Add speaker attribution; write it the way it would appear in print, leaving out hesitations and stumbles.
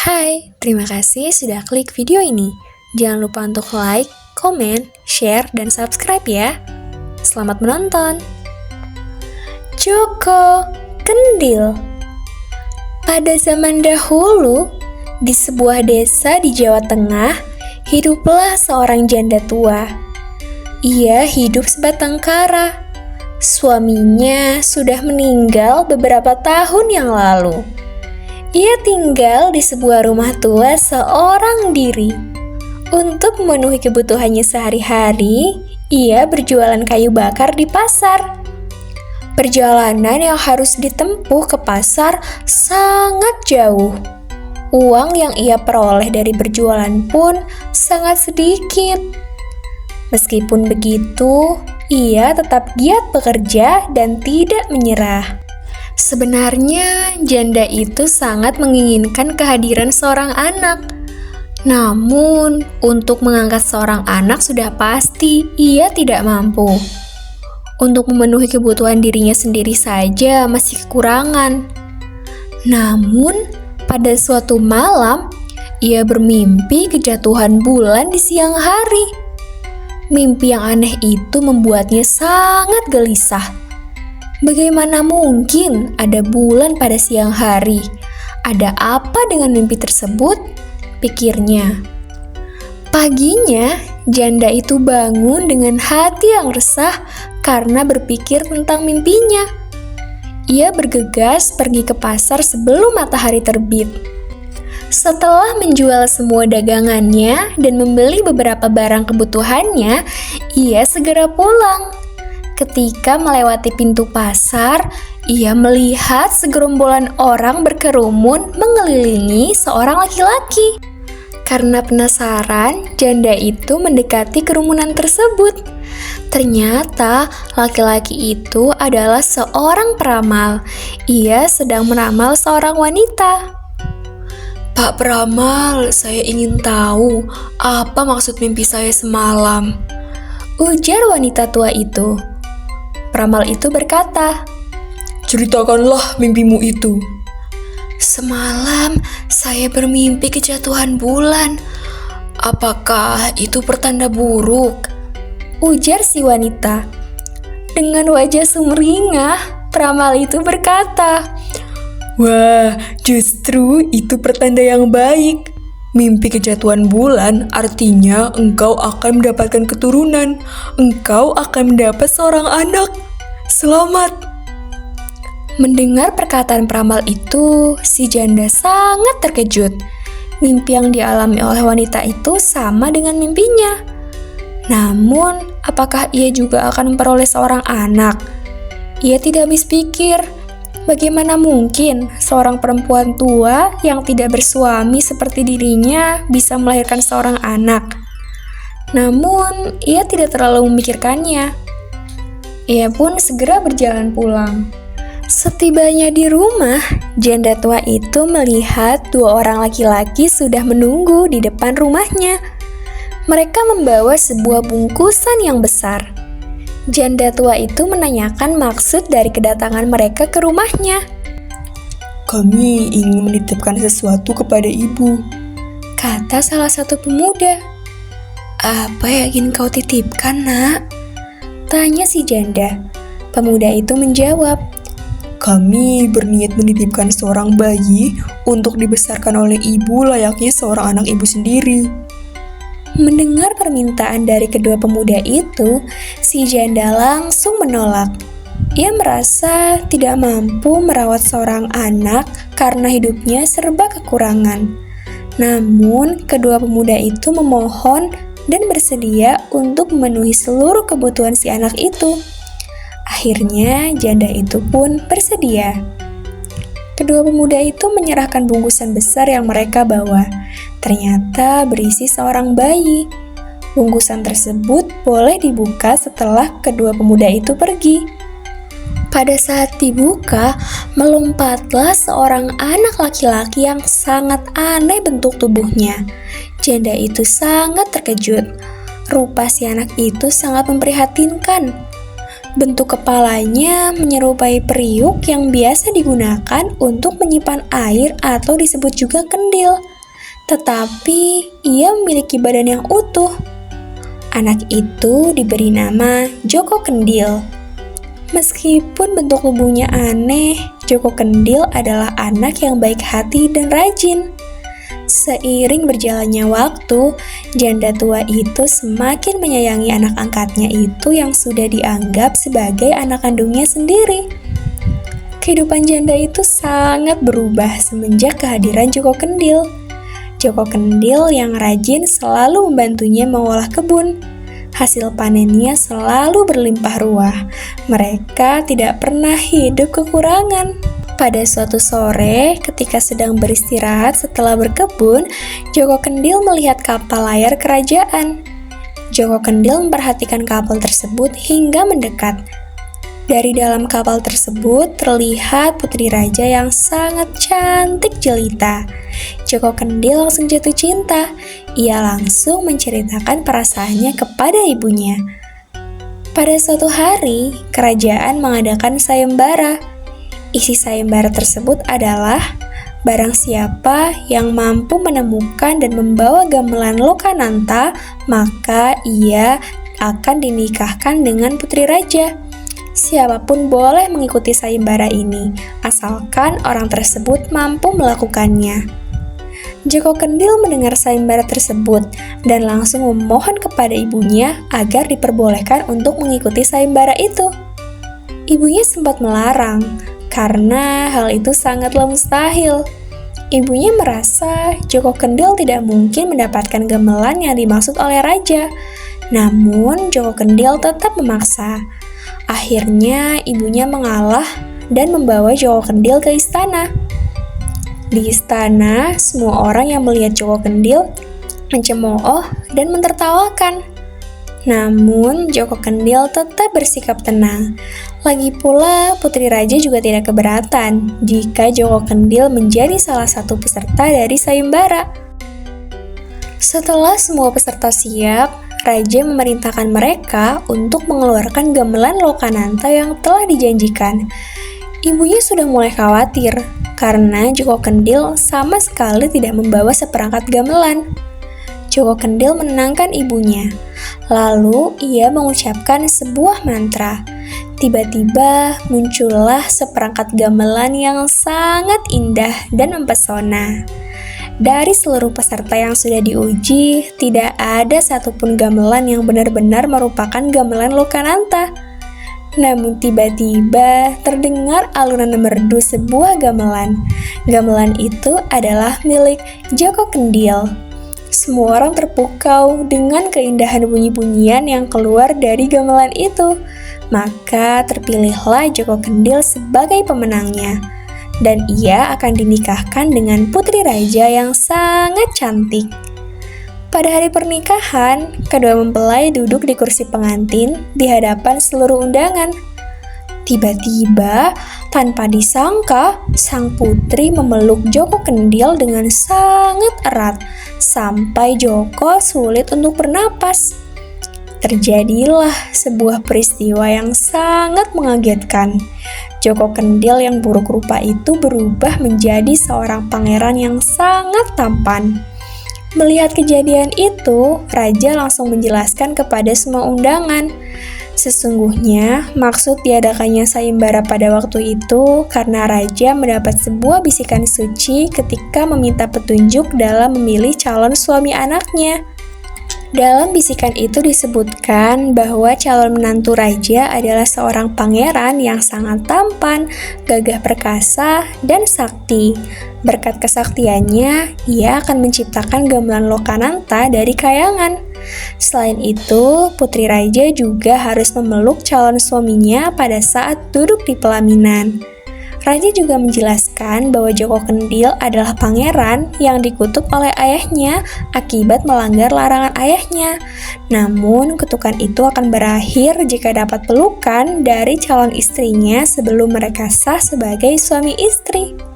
Speaker 1: Hai, terima kasih sudah klik video ini. Jangan lupa untuk like, komen, share, dan subscribe ya. Selamat menonton. Joko Kendil. Pada zaman dahulu, di sebuah desa di Jawa Tengah, hiduplah seorang janda tua. Ia hidup sebatang kara. Suaminya sudah meninggal beberapa tahun yang lalu. Ia tinggal di sebuah rumah tua seorang diri. Untuk memenuhi kebutuhannya sehari-hari, ia berjualan kayu bakar di pasar. Perjalanan yang harus ditempuh ke pasar sangat jauh. Uang yang ia peroleh dari berjualan pun sangat sedikit. Meskipun begitu, ia tetap giat bekerja dan tidak menyerah. Sebenarnya, janda itu sangat menginginkan kehadiran seorang anak. Namun, untuk mengangkat seorang anak sudah pasti ia tidak mampu. Untuk memenuhi kebutuhan dirinya sendiri saja masih kekurangan. Namun, pada suatu malam, ia bermimpi kejatuhan bulan di siang hari. Mimpi yang aneh itu membuatnya sangat gelisah. Bagaimana mungkin ada bulan pada siang hari? Ada apa dengan mimpi tersebut? Pikirnya. Paginya, janda itu bangun dengan hati yang resah karena berpikir tentang mimpinya. Ia bergegas pergi ke pasar sebelum matahari terbit. Setelah menjual semua dagangannya dan membeli beberapa barang kebutuhannya, ia segera pulang. Ketika melewati pintu pasar, ia melihat segerombolan orang berkerumun mengelilingi seorang laki-laki. Karena penasaran, janda itu mendekati kerumunan tersebut. Ternyata laki-laki itu adalah seorang peramal. Ia sedang meramal seorang wanita. "Pak Peramal, saya ingin tahu apa maksud mimpi saya semalam," ujar wanita tua itu. Peramal itu berkata, "Ceritakanlah mimpimu itu." "Semalam saya bermimpi kejatuhan bulan. Apakah itu pertanda buruk?" ujar si wanita. Dengan wajah sumringah, peramal itu berkata, "Wah, justru itu pertanda yang baik. Mimpi kejatuhan bulan artinya engkau akan mendapatkan keturunan. Engkau akan mendapat seorang anak. Selamat." Mendengar perkataan peramal itu, si janda sangat terkejut. Mimpi yang dialami oleh wanita itu sama dengan mimpinya. Namun, apakah ia juga akan memperoleh seorang anak? Ia tidak habis pikir. Bagaimana mungkin seorang perempuan tua yang tidak bersuami seperti dirinya bisa melahirkan seorang anak? Namun, ia tidak terlalu memikirkannya. Ia pun segera berjalan pulang. Setibanya di rumah, janda tua itu melihat dua orang laki-laki sudah menunggu di depan rumahnya. Mereka membawa sebuah bungkusan yang besar. Janda tua itu menanyakan maksud dari kedatangan mereka ke rumahnya. "Kami ingin menitipkan sesuatu kepada ibu," kata salah satu pemuda. "Apa yang ingin kau titipkan, nak?" tanya si janda. Pemuda itu menjawab, "Kami berniat menitipkan seorang bayi untuk dibesarkan oleh ibu layaknya seorang anak ibu sendiri." Mendengar permintaan dari kedua pemuda itu, si janda langsung menolak. Ia merasa tidak mampu merawat seorang anak karena hidupnya serba kekurangan. Namun, kedua pemuda itu memohon dan bersedia untuk memenuhi seluruh kebutuhan si anak itu. Akhirnya, janda itu pun bersedia. Kedua pemuda itu menyerahkan bungkusan besar yang mereka bawa. Ternyata berisi seorang bayi. Bungkusan tersebut boleh dibuka setelah kedua pemuda itu pergi. Pada saat dibuka, melompatlah seorang anak laki-laki yang sangat aneh bentuk tubuhnya. Janda itu sangat terkejut. Rupa si anak itu sangat memprihatinkan. Bentuk kepalanya menyerupai periuk yang biasa digunakan untuk menyimpan air atau disebut juga kendil. Tetapi ia memiliki badan yang utuh. Anak itu diberi nama Joko Kendil. Meskipun bentuk tubuhnya aneh, Joko Kendil adalah anak yang baik hati dan rajin. Seiring berjalannya waktu, janda tua itu semakin menyayangi anak angkatnya itu yang sudah dianggap sebagai anak kandungnya sendiri. Kehidupan janda itu sangat berubah semenjak kehadiran Joko Kendil. Joko Kendil yang rajin selalu membantunya mengolah kebun. Hasil panennya selalu berlimpah ruah. Mereka tidak pernah hidup kekurangan. Pada suatu sore, ketika sedang beristirahat setelah berkebun, Joko Kendil melihat kapal layar kerajaan. Joko Kendil memperhatikan kapal tersebut hingga mendekat. Dari dalam kapal tersebut terlihat putri raja yang sangat cantik jelita. Joko Kendil langsung jatuh cinta. Ia langsung menceritakan perasaannya kepada ibunya. Pada suatu hari, kerajaan mengadakan sayembara. Isi sayembara tersebut adalah barang siapa yang mampu menemukan dan membawa gamelan Lokananta, maka ia akan dinikahkan dengan putri raja. Siapapun boleh mengikuti sayembara ini, asalkan orang tersebut mampu melakukannya. Joko Kendil mendengar sayembara tersebut dan langsung memohon kepada ibunya agar diperbolehkan untuk mengikuti sayembara itu. Ibunya sempat melarang, karena hal itu sangatlah mustahil. Ibunya merasa Joko Kendil tidak mungkin mendapatkan gamelan yang dimaksud oleh raja. Namun Joko Kendil tetap memaksa. Akhirnya ibunya mengalah dan membawa Joko Kendil ke istana. Di istana, semua orang yang melihat Joko Kendil mencemooh dan mentertawakan. Namun, Joko Kendil tetap bersikap tenang. Lagi pula, putri raja juga tidak keberatan jika Joko Kendil menjadi salah satu peserta dari sayembara. Setelah semua peserta siap, raja memerintahkan mereka untuk mengeluarkan gamelan Lokananta yang telah dijanjikan. Ibunya sudah mulai khawatir karena Joko Kendil sama sekali tidak membawa seperangkat gamelan. Joko Kendil menenangkan ibunya. Lalu ia mengucapkan sebuah mantra. Tiba-tiba muncullah seperangkat gamelan yang sangat indah dan mempesona. Dari seluruh peserta yang sudah diuji, tidak ada satupun gamelan yang benar-benar merupakan gamelan Lokananta. Namun tiba-tiba terdengar alunan merdu sebuah gamelan. Gamelan itu adalah milik Joko Kendil. Semua orang terpukau dengan keindahan bunyi-bunyian yang keluar dari gamelan itu. Maka terpilihlah Joko Kendil sebagai pemenangnya. Dan ia akan dinikahkan dengan putri raja yang sangat cantik. Pada hari pernikahan, kedua mempelai duduk di kursi pengantin di hadapan seluruh undangan. Tiba-tiba, tanpa disangka, sang putri memeluk Joko Kendil dengan sangat erat, sampai Joko sulit untuk bernapas. Terjadilah sebuah peristiwa yang sangat mengagetkan. Joko Kendil yang buruk rupa itu berubah menjadi seorang pangeran yang sangat tampan. Melihat kejadian itu, raja langsung menjelaskan kepada semua undangan. Sesungguhnya, maksud diadakannya sayembara pada waktu itu karena raja mendapat sebuah bisikan suci ketika meminta petunjuk dalam memilih calon suami anaknya. Dalam bisikan itu disebutkan bahwa calon menantu raja adalah seorang pangeran yang sangat tampan, gagah perkasa, dan sakti. Berkat kesaktiannya, ia akan menciptakan gamelan Lokananta dari kayangan. Selain itu, putri raja juga harus memeluk calon suaminya pada saat duduk di pelaminan. Raja juga menjelaskan bahwa Joko Kendil adalah pangeran yang dikutuk oleh ayahnya akibat melanggar larangan ayahnya. Namun, kutukan itu akan berakhir jika dapat pelukan dari calon istrinya sebelum mereka sah sebagai suami istri.